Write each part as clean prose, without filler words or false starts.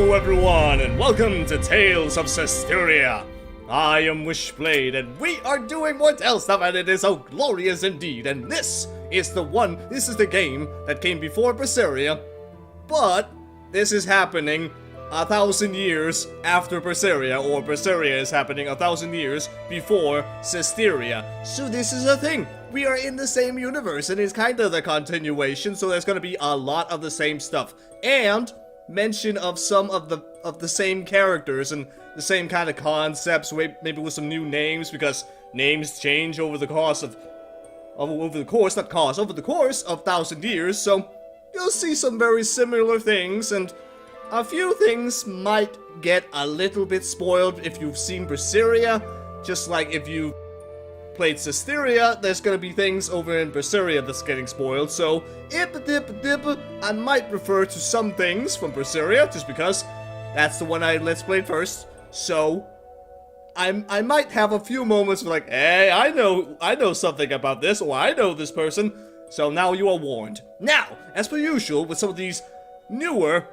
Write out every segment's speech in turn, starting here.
Hello everyone, and welcome to Tales of Zestiria. I am Wishblade, and we are doing more Tale stuff, and it is so glorious indeed. And this is the game that came before Berseria, but this is happening 1,000 years after Berseria, or Berseria is happening 1,000 years before Zestiria. So this is a thing. We are in the same universe, and it's kind of the continuation, so there's gonna be a lot of the same stuff. And mention of some of the same characters and the same kind of concepts, maybe with some new names, because names change over the course of 1,000 years, so you'll see some very similar things, and a few things might get a little bit spoiled if you've seen Berseria, just like if you played Zestiria, there's gonna be things over in Berseria that's getting spoiled, so I might refer to some things from Berseria, just because that's the one I Let's Played first, so I might have a few moments of like, hey, I know something about this, or I know this person, so now you are warned. Now, as per usual, with some of these newer,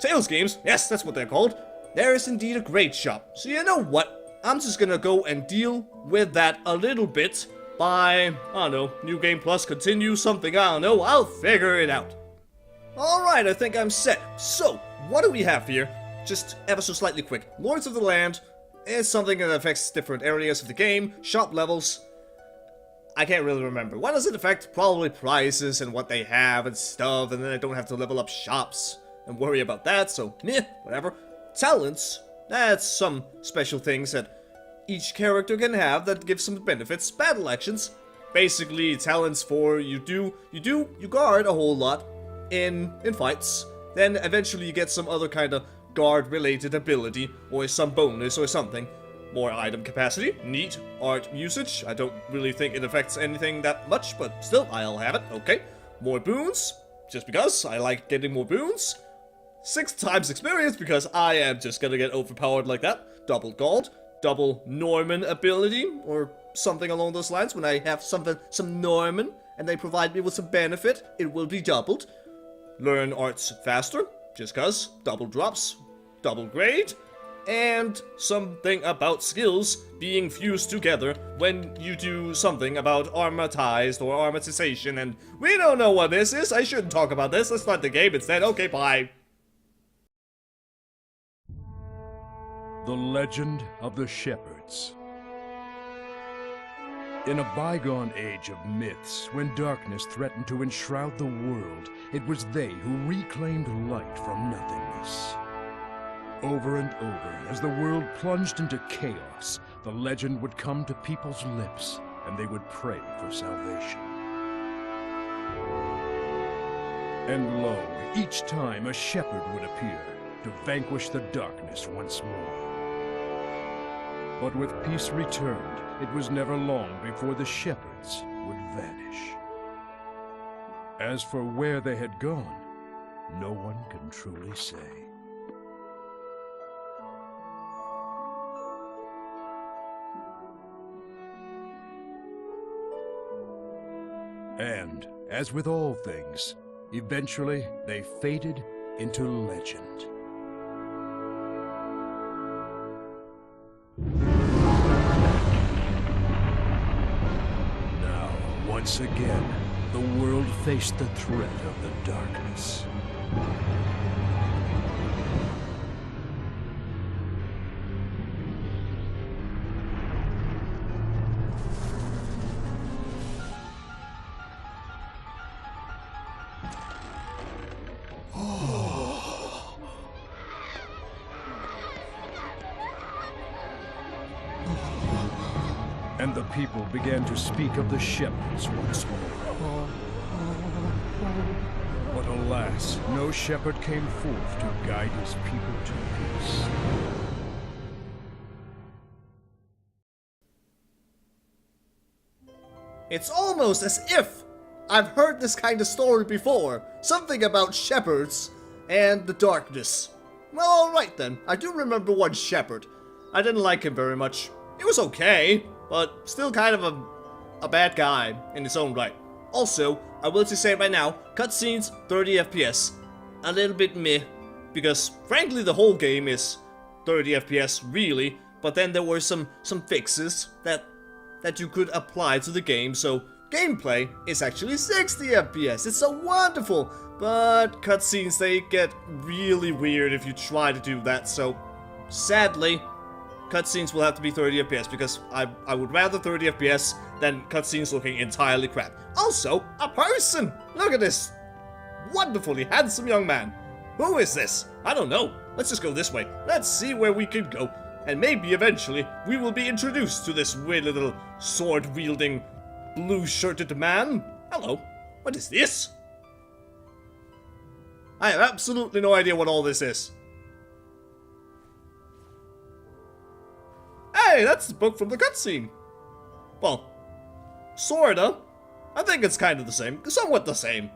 Tales games, yes, that's what they're called, there is indeed a grade shop, so you know what? I'm just gonna go and deal with that a little bit by, I don't know, New Game Plus, continue something, I don't know, I'll figure it out. Alright, I think I'm set. So, what do we have here? Just ever so slightly quick. Lords of the Land is something that affects different areas of the game, shop levels. I can't really remember. What does it affect? Probably prices and what they have and stuff, and then I don't have to level up shops and worry about that, so meh, whatever. Talents. That's some special things that each character can have that give some benefits. Battle actions, basically talents for you guard a whole lot in fights. Then eventually you get some other kind of guard related ability or some bonus or something. More item capacity, neat. Art usage, I don't really think it affects anything that much, but still I'll have it, okay. More boons, just because I like getting more boons. 6 times experience, because I am just gonna get overpowered like that. Double gold, double Norman ability, or something along those lines. When I have some Norman, and they provide me with some benefit, it will be doubled. Learn arts faster, just cause. Double drops, double grade, and something about skills being fused together when you do something about armatized or armatization, and we don't know what this is. I shouldn't talk about this. Let's start the game instead. Okay, bye. The Legend of the Shepherds. In a bygone age of myths, when darkness threatened to enshroud the world, it was they who reclaimed light from nothingness. Over and over, as the world plunged into chaos, the legend would come to people's lips, and they would pray for salvation. And lo, each time a shepherd would appear, to vanquish the darkness once more. But with peace returned, it was never long before the shepherds would vanish. As for where they had gone, no one can truly say. And, as with all things, eventually they faded into legend. Once again, the world faced the threat of the darkness. And the people began to speak of the shepherds once more. But alas, no shepherd came forth to guide his people to peace. It's almost as if I've heard this kind of story before. Something about shepherds and the darkness. Well, alright then. I do remember one shepherd. I didn't like him very much. He was okay, but still kind of a bad guy in his own right. Also, I will just say right now, cutscenes 30 FPS. A little bit meh. because frankly the whole game is 30 FPS really, but then there were some fixes that you could apply to the game, so gameplay is actually 60 FPS. It's so wonderful, but cutscenes, they get really weird if you try to do that, so sadly, cutscenes will have to be 30 FPS because I would rather 30 FPS than cutscenes looking entirely crap. Also, a person! Look at this wonderfully handsome young man. Who is this? I don't know. Let's just go this way. Let's see where we can go. And maybe eventually we will be introduced to this weird little sword-wielding, blue-shirted man. Hello. What is this? I have absolutely no idea what all this is. Hey, that's the book from the cutscene. Well, sorta. I think it's kind of the same. Somewhat the same.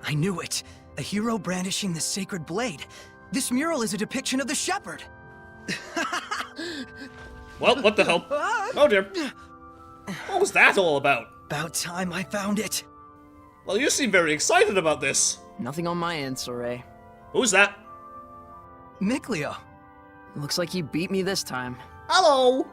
I knew it. A hero brandishing the sacred blade. This mural is a depiction of the shepherd. Well, what the hell? Oh dear. What was that all about? About time I found it. Well, you seem very excited about this. Nothing on my end, Soray. Who's that? Mikleo. Looks like you beat me this time. Hello!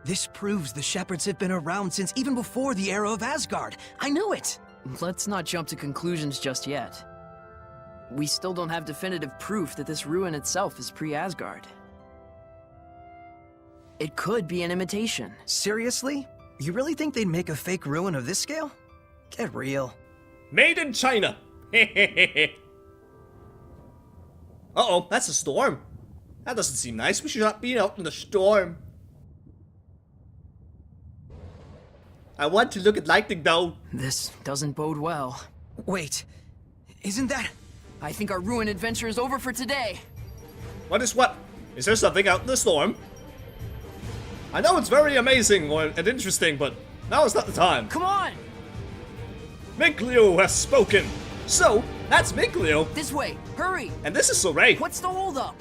This proves the shepherds have been around since even before the era of Asgard. I knew it! Let's not jump to conclusions just yet. We still don't have definitive proof that this ruin itself is pre-Asgard. It could be an imitation. Seriously? You really think they'd make a fake ruin of this scale? Get real. Made in China! Uh-oh, that's a storm. That doesn't seem nice. We should not be out in the storm. I want to look at lightning though. This doesn't bode well. Wait, isn't that... I think our ruin adventure is over for today. What is what? Is there something out in the storm? I know it's very amazing and interesting, but now is not the time. Come on! Mikleo has spoken. So, that's Mikleo. This way, hurry! And this is Soray. What's the holdup?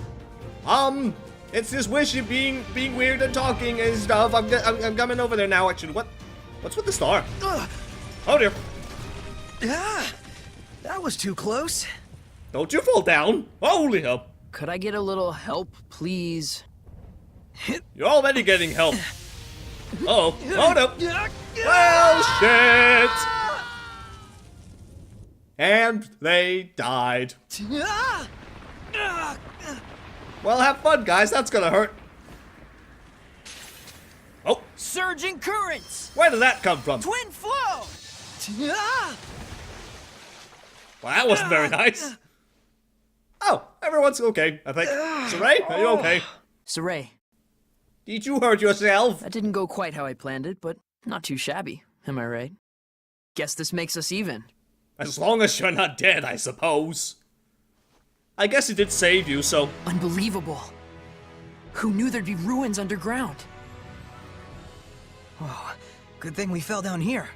It's just Wishy being weird and talking and stuff. I'm coming over there now, actually. What's with the star? Oh dear. Ah, that was too close. Don't you fall down. Holy hell. Could I get a little help, please? You're already getting help. Uh-oh. Oh no. Well, shit. And they died. Well, have fun, guys. That's gonna hurt. Oh. Surging currents! Where did that come from? Twin flow! Well, that wasn't very nice. Oh, everyone's okay, I think. Soray, are you okay? Soray, Did you hurt yourself? that didn't go quite how I planned it, but not too shabby. Am I right? Guess this makes us even. As long as you're not dead, I suppose. I guess it did save you, so... Unbelievable. Who knew there'd be ruins underground? Oh, good thing we fell down here.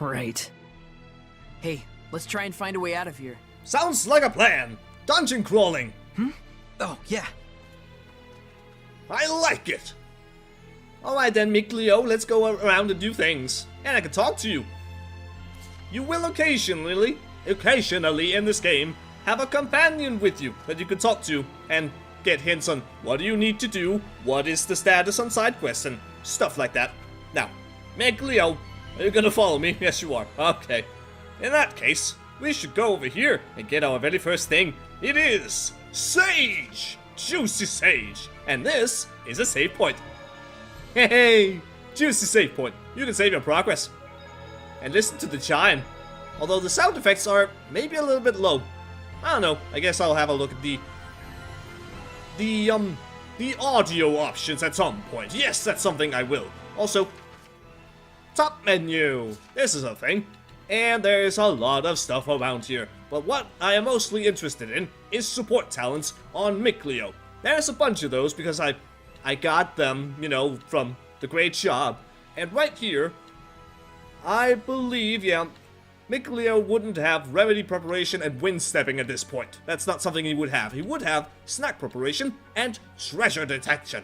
Right. Hey, let's try and find a way out of here. Sounds like a plan. Dungeon crawling. Oh, yeah. I like it. Alright then, Mikleo, let's go around and do things. And I can talk to you. You will occasionally in this game, have a companion with you that you can talk to and get hints on what do you need to do, what is the status on side quests, and stuff like that. Now, Mikleo, are you gonna follow me? Yes, you are. Okay. In that case, we should go over here and get our very first thing. It is Sage! Juicy Sage! And this is a save point. Hey! Juicy save point. You can save your progress. And listen to the chime. Although the sound effects are maybe a little bit low. I don't know. I guess I'll have a look at the audio options at some point. Yes, that's something I will. Also, top menu. This is a thing. And there's a lot of stuff around here. But what I am mostly interested in is support talents on Mikleo. There's a bunch of those because I got them, you know, from the great shop. And right here, I believe, yeah, Mikleo wouldn't have remedy preparation and wind stepping at this point. That's not something he would have. He would have snack preparation and treasure detection.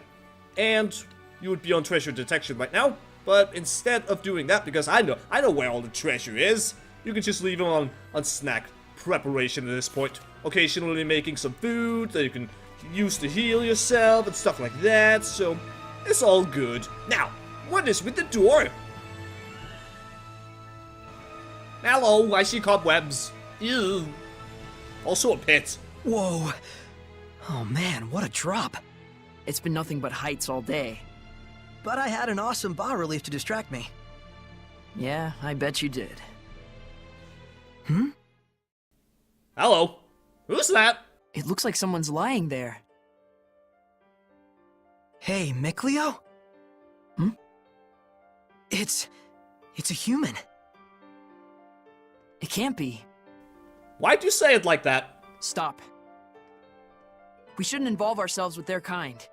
And you would be on treasure detection right now, but instead of doing that, because I know where all the treasure is, you can just leave them on snack preparation at this point. Occasionally making some food that you can use to heal yourself and stuff like that, so it's all good. Now, what is with the door? Hello, I see cobwebs. Ew. Also a pit. Whoa. Oh man, what a drop. It's been nothing but heights all day. But I had an awesome bas relief to distract me. Yeah, I bet you did. Hello. Who's that? It looks like someone's lying there. Hey, Mikleo? It's a human. It can't be. Why'd you say it like that? Stop. We shouldn't involve ourselves with their kind.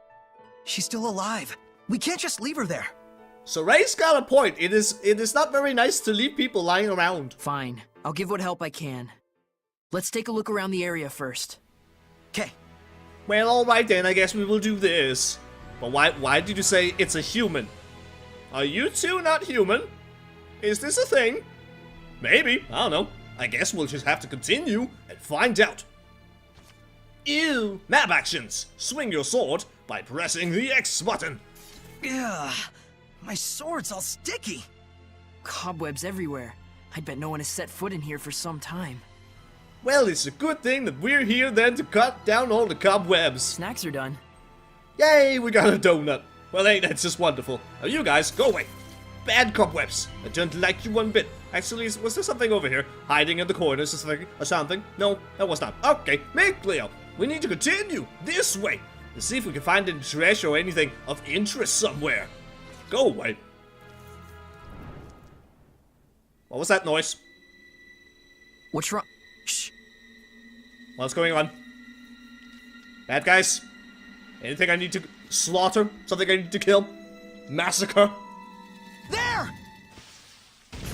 She's still alive. We can't just leave her there. So Ray's got a point. It is not very nice to leave people lying around. Fine. I'll give what help I can. Let's take a look around the area first. Okay. Well, alright then, I guess we will do this. But why did you say it's a human? Are you two not human? Is this a thing? Maybe, I don't know. I guess we'll just have to continue and find out. Ew! Map actions! Swing your sword by pressing the X button. Ugh. My sword's all sticky. Cobwebs everywhere. I bet no one has set foot in here for some time. Well, it's a good thing that we're here then to cut down all the cobwebs. Snacks are done. Yay, we got a donut. Well, hey, that's just wonderful. Now you guys, go away. Bad cobwebs. I don't like you one bit. Actually, was there something over here? Hiding in the corners or something? No, that was not. Okay, Mikleo, we need to continue this way to see if we can find any treasure or anything of interest somewhere. Go away. What was that noise? What's wrong? Shh. What's going on? Bad guys? Anything I need to slaughter? Something I need to kill? Massacre? There!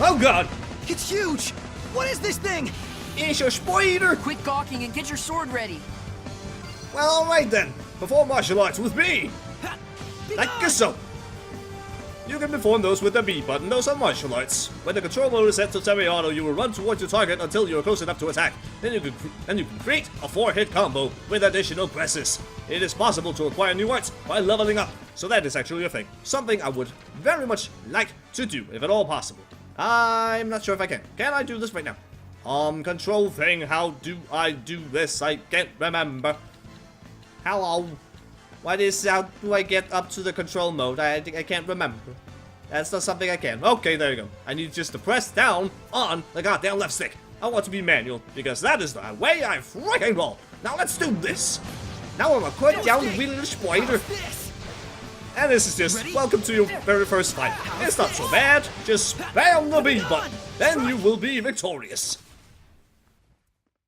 Oh god! It's huge! What is this thing? It's a spider! Quit gawking and get your sword ready. Well, alright then. Perform martial arts with me! Ha! Like so! You can perform those with the B button. Those are martial arts. When the control mode is set to semi-auto, you will run towards your target until you are close enough to attack. Then you can create a 4-hit combo with additional presses. It is possible to acquire new arts by leveling up, so that is actually a thing. Something I would very much like to do, if at all possible. I'm not sure if I can. Can I do this right now? Control thing. How do I do this? I can't remember. Hello. What is, how do I get up to the control mode? I think I can't remember. That's not something I can. Okay, there you go. I need just to press down on the goddamn left stick. I want to be manual, because that is the way I freaking roll. Now let's do this. Now I'm gonna cut down the wheel of the spider. And this is just, welcome to your very first fight. It's not so bad. Just spam the B button. Then you will be victorious.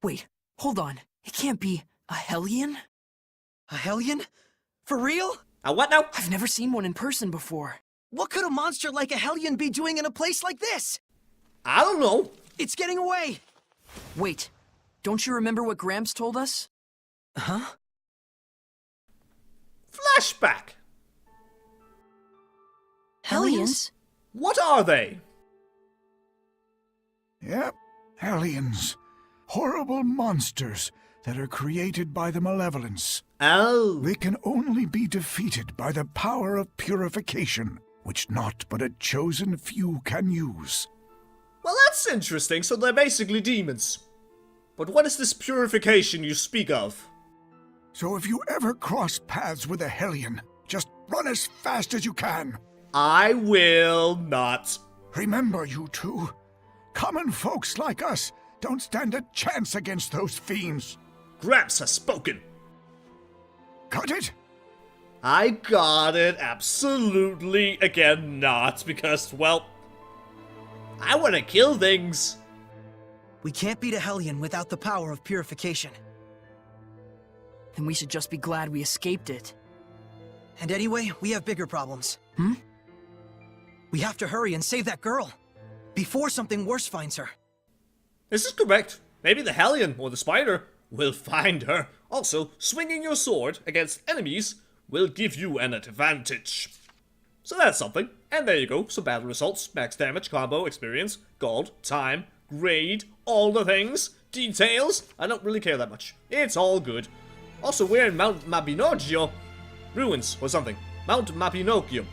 Wait, hold on. It can't be a Hellion? A Hellion? For real? What now? I've never seen one in person before. What could a monster like a Hellion be doing in a place like this? I don't know. It's getting away! Wait, don't you remember what Gramps told us? Huh? Flashback. Hellions? What are they? Yep, Hellions. Horrible monsters that are created by the malevolence. Oh. They can only be defeated by the power of purification, which not but a chosen few can use. Well, that's interesting. So they're basically demons. But what is this purification you speak of? So if you ever cross paths with a Hellion, just run as fast as you can. I will not. Remember, you two, common folks like us don't stand a chance against those fiends. Gramps has spoken. Got it? I got it. Absolutely. Again, not. Because, well, I want to kill things. We can't beat a Hellion without the power of purification. Then we should just be glad we escaped it. And anyway, we have bigger problems. We have to hurry and save that girl, before something worse finds her. This is correct. Maybe the Hellion or the spider will find her. Also, swinging your sword against enemies will give you an advantage. So that's something. And there you go. Some battle results. Max damage, combo, experience, gold, time, grade, all the things, details. I don't really care that much. It's all good. Also, we're in Mount Mabinogio ruins or something. Mount Mabinogio.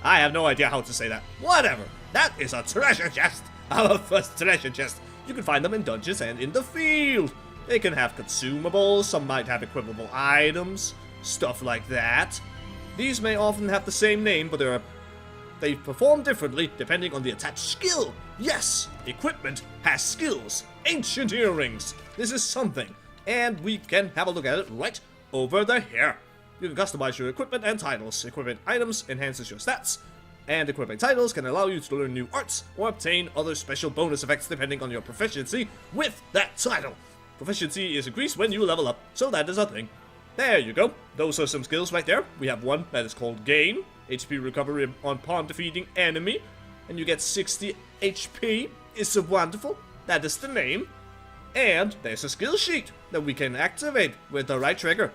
I have no idea how to say that. Whatever. That is a treasure chest. Our first treasure chest. You can find them in dungeons and in the field. They can have consumables. Some might have equipable items. Stuff like that. These may often have the same name, but they perform differently depending on the attached skill. Yes, equipment has skills. Ancient earrings. This is something. And we can have a look at it right over here. You can customize your equipment and titles. Equipment items enhances your stats. And equipment titles can allow you to learn new arts or obtain other special bonus effects depending on your proficiency with that title. Proficiency is increased when you level up, so that is a thing. There you go. Those are some skills right there. We have one that is called Gain. HP recovery upon defeating enemy. And you get 60 HP. It's wonderful. That is the name. And there's a skill sheet that we can activate with the right trigger.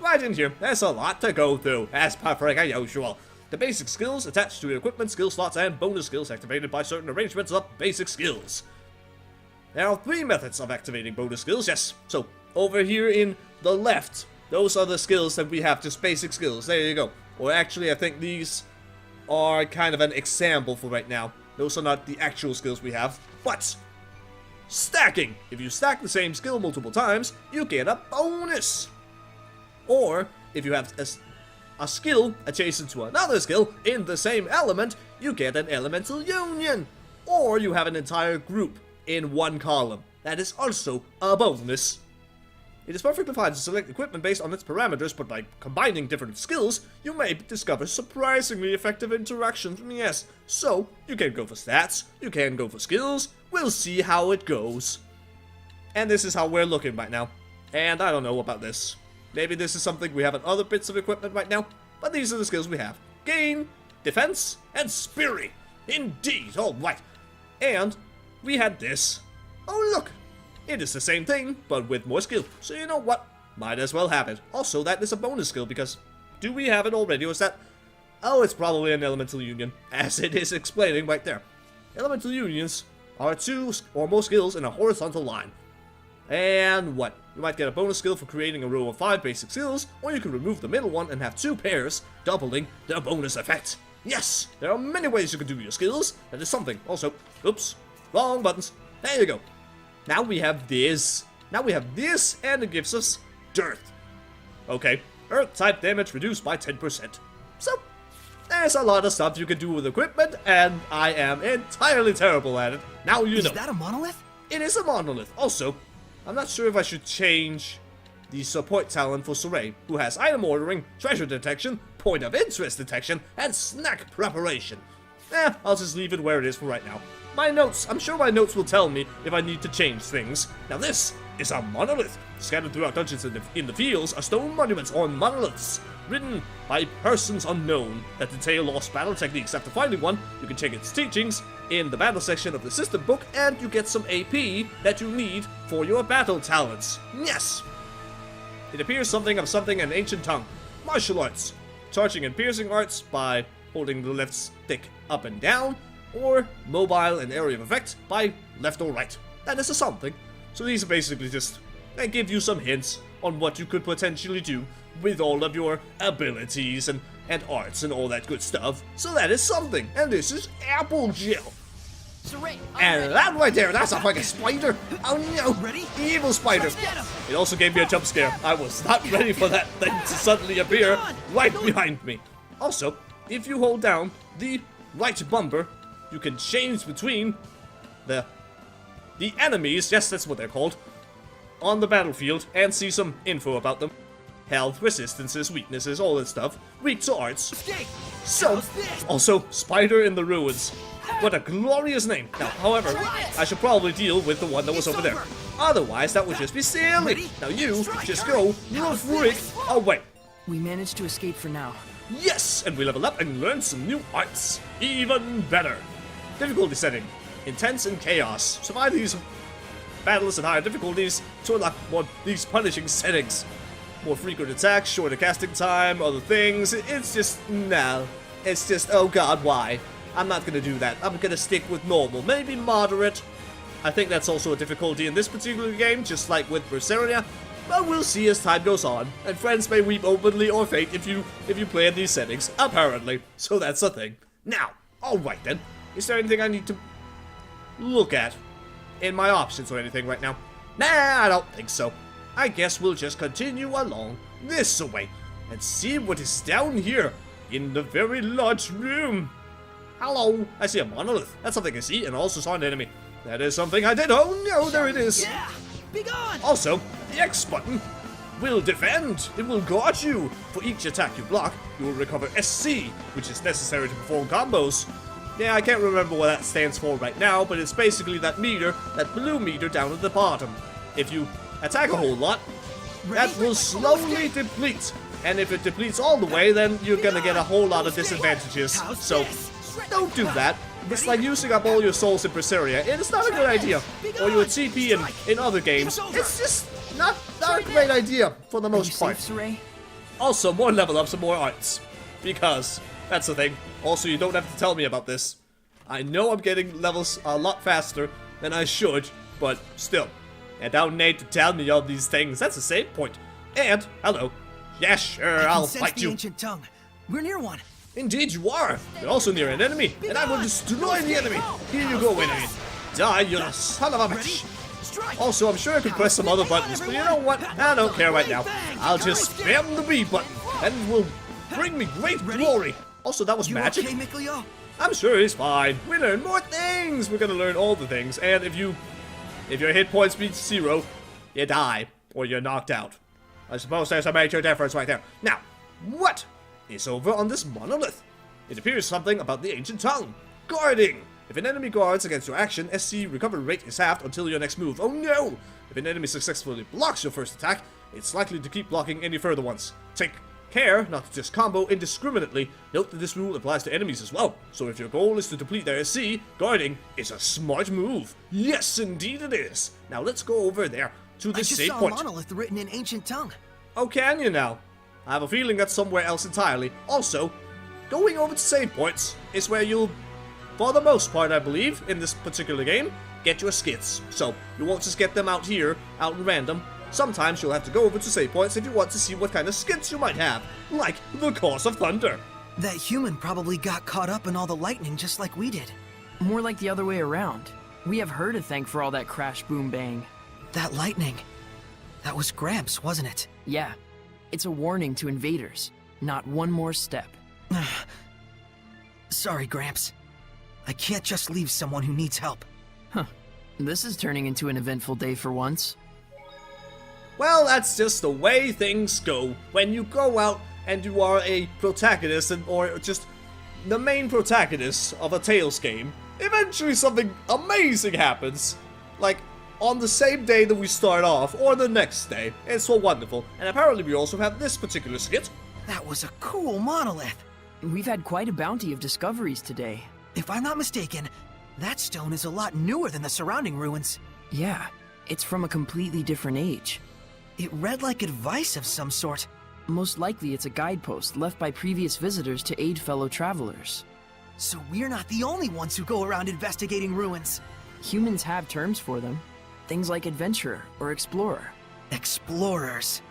Right in here. There's a lot to go through, as per usual. The basic skills attached to equipment, skill slots, and bonus skills activated by certain arrangements of basic skills. There are 3 methods of activating bonus skills, yes. So, over here in the left, those are the skills that we have, just basic skills. There you go. Or actually, I think these are kind of an example for right now. Those are not the actual skills we have, but stacking. If you stack the same skill multiple times, you get a bonus. Or, if you have a skill adjacent to another skill in the same element, you get an elemental union. Or you have an entire group in one column. That is also a bonus. It is perfectly fine to select equipment based on its parameters, but by combining different skills, you may discover surprisingly effective interactions. Yes, so you can go for stats, you can go for skills, we'll see how it goes. And this is how we're looking right now. And I don't know about this. Maybe this is something we have in other bits of equipment right now, but these are the skills we have. Gain, Defense, and Spirit. Indeed, alright. And we had this. Oh look, it is the same thing, but with more skill. So you know what, might as well have it. Also, that is a bonus skill, because do we have it already, or is that... Oh, it's probably an elemental union, as it is explaining right there. Elemental unions are 2 or more skills in a horizontal line. And what? You might get a bonus skill for creating a row of 5 basic skills, or you can remove the middle one and have 2 pairs, doubling the bonus effect. Yes, there are many ways you can do your skills. That is something. Also, oops, wrong buttons. There you go. Now we have this. And it gives us Dearth. Okay, Earth type damage reduced by 10%. So, there's a lot of stuff you can do with equipment, and I am entirely terrible at it. Now you know. Is that a monolith? It is a monolith. Also, I'm not sure if I should change the support talent for Saray, who has item ordering, treasure detection, point of interest detection, and snack preparation. I'll just leave it where it is for right now. My notes, I'm sure my notes will tell me if I need to change things. Now this is a monolith. Scattered throughout dungeons in the fields are stone monuments or monoliths, written by persons unknown that detail lost battle techniques. After finding one, you can check its teachings in the battle section of the system book, and you get some AP that you need for your battle talents. Yes! It appears something of something in ancient tongue. Martial arts. Charging and piercing arts by holding the left stick up and down, or mobile and area of effect by left or right. That is a something. So these are basically just, they give you some hints on what you could potentially do with all of your abilities and arts and all that good stuff. So that is something, and this is apple gel. And that right there, that's a fucking spider. Oh no, Ready? evil spider. It also gave me a jump scare. I was not ready for that thing to suddenly appear right behind me. Also, if you hold down the right bumper, you can change between the enemies, yes, that's what they're called, on the battlefield, and see some info about them. Health, resistances, weaknesses, all that stuff. Weak to arts. So, also, Spider in the Ruins. What a glorious name. Now, however, I should probably deal with the one that was over there. Otherwise, that would just be silly. Now you just go freak away. We managed to escape for now. Yes, and we level up and learn some new arts. Even better. Difficulty setting. Intense and chaos. Survive these battles at higher difficulties to unlock more these punishing settings. More frequent attacks, shorter casting time, other things. It's just, no. It's just, oh god, why? I'm not gonna do that. I'm gonna stick with normal. Maybe moderate. I think that's also a difficulty in this particular game, just like with Berseria. But we'll see as time goes on, and friends may weep openly or faint if you play in these settings, apparently. So that's a thing. Now, alright then. Is there anything I need to look at in my options or anything right now? Nah, I don't think so. I guess we'll just continue along this way and see what is down here in the very large room. Hello, I see a monolith. That's something I see, and I also saw an enemy. That is something I did. Oh no, there it is. Yeah, be gone. Also, the X button will defend. It will guard you. For each attack you block, you will recover SC, which is necessary to perform combos. Yeah, I can't remember what that stands for right now, but it's basically that meter, that blue meter down at the bottom. If you attack a whole lot, that will slowly deplete. And if it depletes all the way, then you're gonna get a whole lot of disadvantages. So, don't do that. It's like using up all your souls in Berseria. It is not a good idea. Or your TP in other games. It's just not a great idea for the most part. Also, more level ups and more arts. Because that's the thing. Also, you don't have to tell me about this. I know I'm getting levels a lot faster than I should, but still. You don't need to tell me all these things. That's the same point. And, hello. Yeah, sure, I'll fight you. Ancient tongue. We're near one. Indeed you are. You're also near an enemy, and I will destroy the enemy. Here you go, enemy. Die, you son of a bitch. Also, I'm sure I could press some other buttons, but you know what? I don't care right now. I'll just spam the B button, and it will bring me great glory. Also, that was magic. I'm sure he's fine. We learn more things. We're gonna learn all the things, and if your hit points reach 0, you die, or you're knocked out. I suppose there's a major difference right there. Now, what is over on this monolith? It appears something about the ancient tongue. Guarding! If an enemy guards against your action, SC recovery rate is halved until your next move. Oh no! If an enemy successfully blocks your first attack, it's likely to keep blocking any further ones. Take care not to just combo indiscriminately. Note that this rule applies to enemies as well. So if your goal is to deplete their SC, guarding is a smart move. Yes, indeed it is. Now let's go over there to the save point. I just saw a monolith written in ancient tongue. Oh, can you now? I have a feeling that's somewhere else entirely. Also, going over to save points is where you'll, for the most part I believe, in this particular game, get your skits. So, you won't just get them out here, out in random. Sometimes you'll have to go over to save points if you want to see what kind of skits you might have, like the Cause of Thunder. That human probably got caught up in all the lightning just like we did. More like the other way around. We have her to thank for all that crash boom bang. That lightning. That was Gramps, wasn't it? Yeah. It's a warning to invaders. Not one more step. Sorry, Gramps. I can't just leave someone who needs help. Huh. This is turning into an eventful day for once. Well, that's just the way things go. When you go out and you are a protagonist, or just the main protagonist of a Tales game, eventually something amazing happens. Like, on the same day that we start off, or the next day. It's so wonderful. And apparently we also have this particular skit. That was a cool monolith. We've had quite a bounty of discoveries today. If I'm not mistaken, that stone is a lot newer than the surrounding ruins. Yeah, it's from a completely different age. It read like advice of some sort. Most likely it's a guidepost left by previous visitors to aid fellow travelers. So we're not the only ones who go around investigating ruins. Humans have terms for them. Things like adventurer or explorer. Explorers.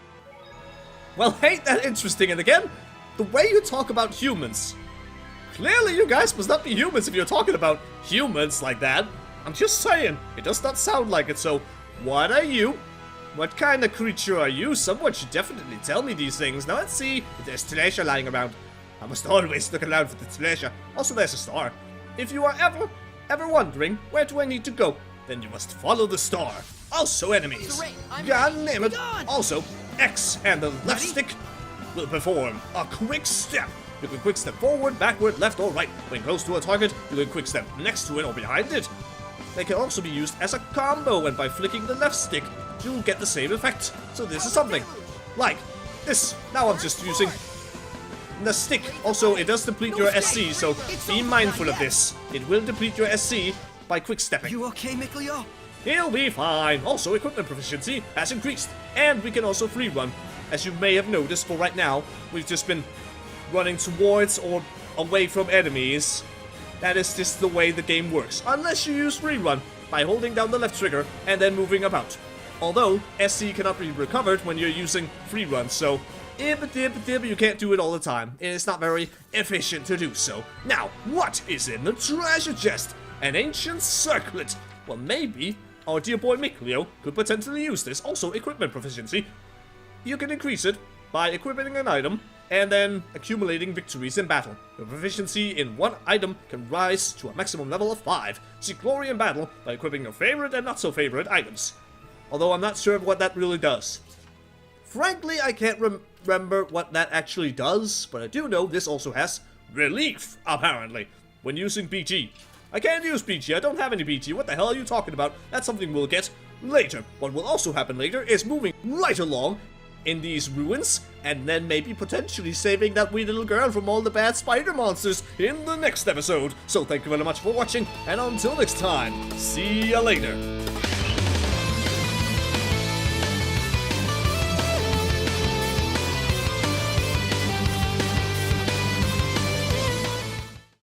Well, ain't that interesting? And again, the way you talk about humans. Clearly you guys must not be humans if you're talking about humans like that. I'm just saying, it does not sound like it, so what are you? What kind of creature are you? Someone should definitely tell me these things. Now let's see if there's treasure lying around. I must always look around for the treasure. Also, there's a star. If you are ever wondering, where do I need to go? Then you must follow the star. Also enemies. God name it. Also, X and the left stick will perform a quick step. You can quick step forward, backward, left, or right. When close to a target, you can quick step next to it or behind it. They can also be used as a combo, and by flicking the left stick, you'll get the same effect. So this is something like this. Now I'm just using the stick. Also, it does deplete your SC, so be mindful of this. It will deplete your SC by quick stepping. You okay, Mikleo? He'll be fine. Also, equipment proficiency has increased, and we can also free run. As you may have noticed, for right now, we've just been running towards or away from enemies. That is just the way the game works. Unless you use free run, by holding down the left trigger and then moving about. Although, SC cannot be recovered when you're using free runs, so you can't do it all the time, and it's not very efficient to do so. Now, what is in the treasure chest? An ancient circlet. Well, maybe our dear boy Mikleo could potentially use this. Also, equipment proficiency. You can increase it by equipping an item and then accumulating victories in battle. Your proficiency in one item can rise to a maximum level of 5. Seek glory in battle by equipping your favorite and not so favorite items. Although I'm not sure what that really does. Frankly, I can't remember what that actually does, but I do know this also has relief, apparently, when using BG. I can't use BG, I don't have any BG, what the hell are you talking about? That's something we'll get later. What will also happen later is moving right along in these ruins, and then maybe potentially saving that wee little girl from all the bad spider monsters in the next episode. So thank you very much for watching, and until next time, see ya later.